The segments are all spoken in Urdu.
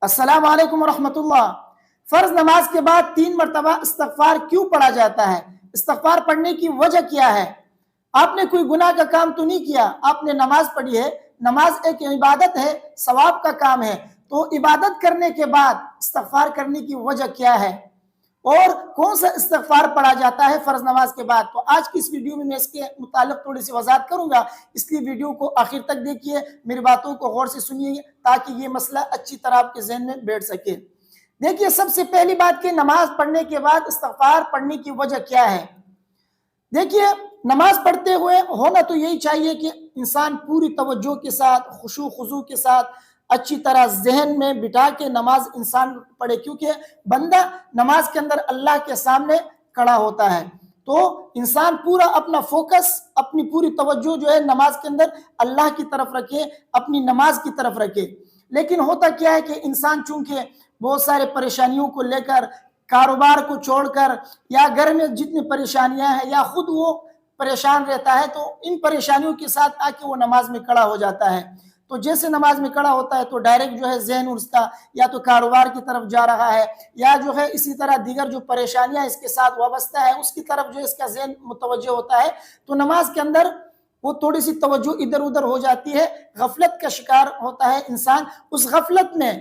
السلام علیکم ورحمۃ اللہ۔ فرض نماز کے بعد 3 مرتبہ استغفار کیوں پڑھا جاتا ہے؟ استغفار پڑھنے کی وجہ کیا ہے؟ آپ نے کوئی گناہ کا کام تو نہیں کیا، آپ نے نماز پڑھی ہے، نماز ایک عبادت ہے، ثواب کا کام ہے، تو عبادت کرنے کے بعد استغفار کرنے کی وجہ کیا ہے اور کون سا استغفار پڑھا جاتا ہے فرض نماز کے بعد؟ تو آج کی اس ویڈیو میں اس کے متعلق تھوڑی سی وضاحت کروں گا، اس لیے ویڈیو کو آخر تک دیکھیے، میری باتوں کو غور سے سنیے تاکہ یہ مسئلہ اچھی طرح آپ کے ذہن میں بیٹھ سکے۔ دیکھیے، سب سے پہلی بات کہ نماز پڑھنے کے بعد استغفار پڑھنے کی وجہ کیا ہے؟ دیکھیے، نماز پڑھتے ہوئے ہونا تو یہی چاہیے کہ انسان پوری توجہ کے ساتھ، خشوع خضوع کے ساتھ، اچھی طرح ذہن میں بٹھا کے نماز انسان پڑھے، کیونکہ بندہ نماز کے اندر اللہ کے سامنے کھڑا ہوتا ہے، تو انسان پورا اپنا فوکس، اپنی پوری توجہ جو ہے نماز کے اندر اللہ کی طرف رکھے، اپنی نماز کی طرف رکھے۔ لیکن ہوتا کیا ہے کہ انسان چونکہ بہت سارے پریشانیوں کو لے کر، کاروبار کو چھوڑ کر، یا گھر میں جتنی پریشانیاں ہیں، یا خود وہ پریشان رہتا ہے، تو ان پریشانیوں کے ساتھ آ کے وہ نماز میں کھڑا ہو جاتا ہے۔ تو جیسے نماز میں کھڑا ہوتا ہے تو ڈائریکٹ جو ہے ذہن اس کا یا تو کاروبار کی طرف جا رہا ہے، یا جو ہے اسی طرح دیگر جو پریشانیاں اس کے ساتھ وابستہ ہے اس کی طرف جو اس کا ذہن متوجہ ہوتا ہے، تو نماز کے اندر وہ تھوڑی سی توجہ ادھر ادھر ہو جاتی ہے، غفلت کا شکار ہوتا ہے انسان۔ اس غفلت میں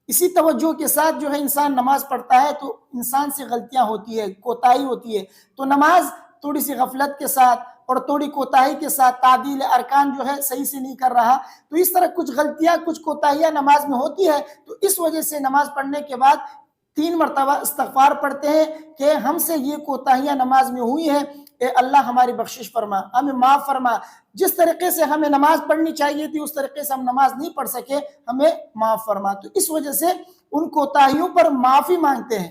اسی توجہ کے ساتھ جو ہے انسان نماز پڑھتا ہے تو انسان سے غلطیاں ہوتی ہے، کوتاہی ہوتی ہے، تو نماز تھوڑی سی غفلت کے ساتھ اور تھوڑی کوتاہی کے ساتھ، تعدیل ارکان جو ہے صحیح سے نہیں کر رہا، تو اس طرح کچھ غلطیاں، کچھ کوتاہیاں نماز میں ہوتی ہے، تو اس وجہ سے نماز پڑھنے کے بعد 3 مرتبہ استغفار پڑھتے ہیں کہ ہم سے یہ کوتاہیاں نماز میں ہوئی ہیں، اے اللہ ہماری بخشش فرما، ہمیں معاف فرما، جس طریقے سے ہمیں نماز پڑھنی چاہیے تھی اس طریقے سے ہم نماز نہیں پڑھ سکے، ہمیں معاف فرما۔ تو اس وجہ سے ان کوتاہیوں پر معافی مانگتے ہیں۔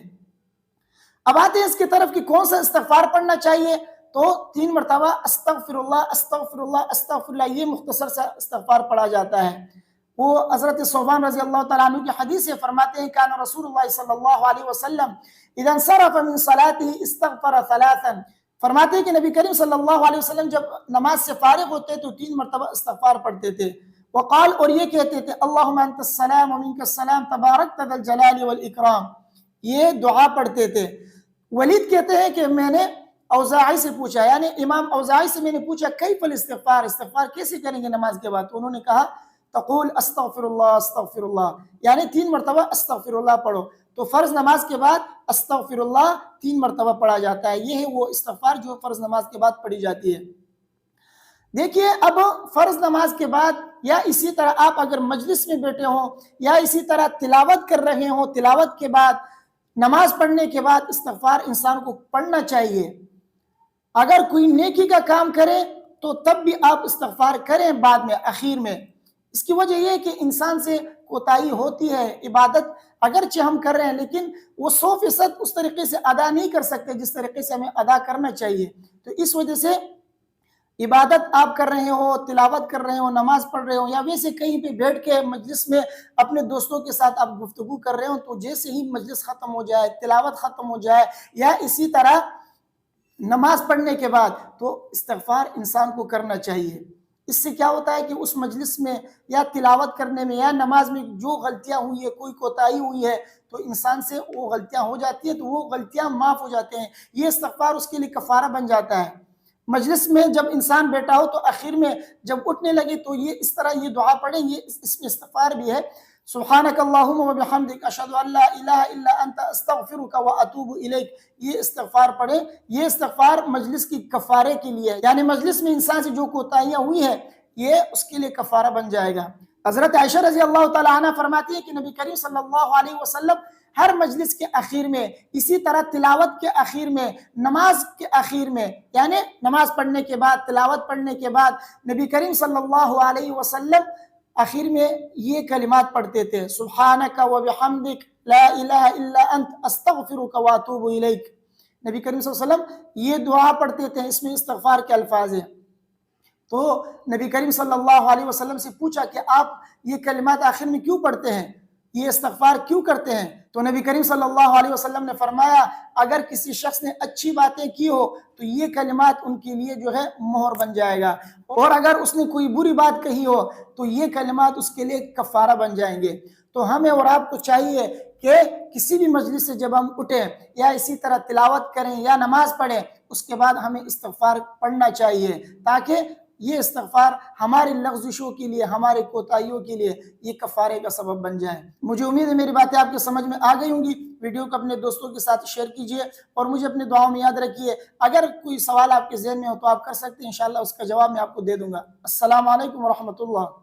اب آتے ہیں اس کی طرف کہ کون سا استغفار پڑھنا چاہیے، تو 3 مرتبہ استغفر اللہ استغفر اللہ استغفر اللہ، یہ مختصر سا استغفار پڑھا جاتا ہے۔ وہ حضرت ثوبان رضی اللہ تعالیٰ عنہ کی حدیث سے فرماتے ہیں، کان رسول اللہ صلی اللہ علیہ وسلم اذا انصرف من صلاته استغفر ثلاثا، فرماتے ہیں کہ نبی کریم صلی اللہ علیہ وسلم جب نماز سے فارغ ہوتے تو 3 مرتبہ استغفار پڑھتے تھے، وقال، اور یہ کہتے تھے، اللہم انت السلام ومنک السلام تبارکت ذا الجلال والاکرام، یہ دعا پڑھتے تھے۔ ولید کہتے ہیں کہ میں نے اوزاعی سے پوچھا، یعنی امام اوزاعی سے میں نے پوچھا، کیف الاستغفار، استغفار کیسے کریں گے نماز کے بعد؟ تو انہوں نے کہا، تقول استغفر اللہ، یعنی 3 مرتبہ استغفر اللہ پڑھو۔ تو فرض نماز کے بعد استغفر اللہ 3 مرتبہ پڑھا جاتا ہے، یہ ہے وہ استغفار جو فرض نماز کے بعد پڑھی جاتی ہے۔ دیکھیے، اب فرض نماز کے بعد یا اسی طرح آپ اگر مجلس میں بیٹھے ہوں یا اسی طرح تلاوت کر رہے ہوں، تلاوت کے بعد، نماز پڑھنے کے بعد استغفار انسان کو پڑھنا چاہیے۔ اگر کوئی نیکی کا کام کرے تو تب بھی آپ استغفار کریں بعد میں، اخیر میں۔ اس کی وجہ یہ ہے کہ انسان سے کوتاہی ہوتی ہے، عبادت اگرچہ ہم کر رہے ہیں لیکن وہ 100% اس طریقے سے ادا نہیں کر سکتے جس طریقے سے ہمیں ادا کرنا چاہیے، تو اس وجہ سے عبادت آپ کر رہے ہو، تلاوت کر رہے ہو، نماز پڑھ رہے ہو، یا ویسے کہیں پہ بیٹھ کے مجلس میں اپنے دوستوں کے ساتھ آپ گفتگو کر رہے ہو، تو جیسے ہی مجلس ختم ہو جائے، تلاوت ختم ہو جائے، یا اسی طرح نماز پڑھنے کے بعد، تو استغفار انسان کو کرنا چاہیے۔ اس سے کیا ہوتا ہے کہ اس مجلس میں یا تلاوت کرنے میں یا نماز میں جو غلطیاں ہوئی ہے، کوئی کوتاہی ہوئی ہے، تو انسان سے وہ غلطیاں ہو جاتی ہیں، تو وہ غلطیاں معاف ہو جاتے ہیں، یہ استغفار اس کے لیے کفارہ بن جاتا ہے۔ مجلس میں جب انسان بیٹھا ہو تو آخر میں جب اٹھنے لگے تو یہ اس طرح یہ دعا پڑھیں، یہ اس میں استغفار بھی ہے، سبحانک اللہم وبحمدک اشہد ان لا الہ الا انت استغفرک واتوب الیک، یہ استغفار پڑھیں۔ یہ استغفار مجلس کی کفارے کے لیے، یعنی مجلس میں انسان سے جو کوتاہیاں ہوئی ہیں یہ اس کے لیے کفارہ بن جائے گا۔ حضرت عائشہ رضی اللہ تعالیٰ عنہ فرماتی ہے کہ نبی کریم صلی اللہ علیہ وسلم ہر مجلس کے اخیر میں، اسی طرح تلاوت کے اخیر میں، نماز کے اخیر میں، یعنی نماز پڑھنے کے بعد، تلاوت پڑھنے کے بعد، نبی کریم صلی اللہ علیہ وسلم اخیر میں یہ کلمات پڑھتے تھے، سبحانک وبحمدک لا الہ الا انت استغفرک واتوب الیک۔ نبی کریم صلی اللہ علیہ وسلم یہ دعا پڑھتے تھے، اس میں استغفار کے الفاظ ہیں۔ تو نبی کریم صلی اللہ علیہ وسلم سے پوچھا کہ آپ یہ کلمات آخر میں کیوں پڑھتے ہیں، یہ استغفار کیوں کرتے ہیں؟ تو نبی کریم صلی اللہ علیہ وسلم نے فرمایا، اگر کسی شخص نے اچھی باتیں کی ہو تو یہ کلمات ان کے لیے جو ہے مہر بن جائے گا، اور اگر اس نے کوئی بری بات کہی ہو تو یہ کلمات اس کے لیے کفارہ بن جائیں گے۔ تو ہمیں اور آپ کو چاہیے کہ کسی بھی مجلس سے جب ہم اٹھیں یا اسی طرح تلاوت کریں یا نماز پڑھیں اس کے بعد ہمیں استغفار پڑھنا چاہیے، تاکہ یہ استغفار ہماری لغزشوں کے لیے، ہمارے کوتاہیوں کے لیے یہ کفارے کا سبب بن جائے۔ مجھے امید ہے میری باتیں آپ کے سمجھ میں آ گئی ہوں گی۔ ویڈیو کو اپنے دوستوں کے ساتھ شیئر کیجئے اور مجھے اپنے دعاؤں میں یاد رکھیے۔ اگر کوئی سوال آپ کے ذہن میں ہو تو آپ کر سکتے ہیں، انشاءاللہ اس کا جواب میں آپ کو دے دوں گا۔ السلام علیکم ورحمۃ اللہ۔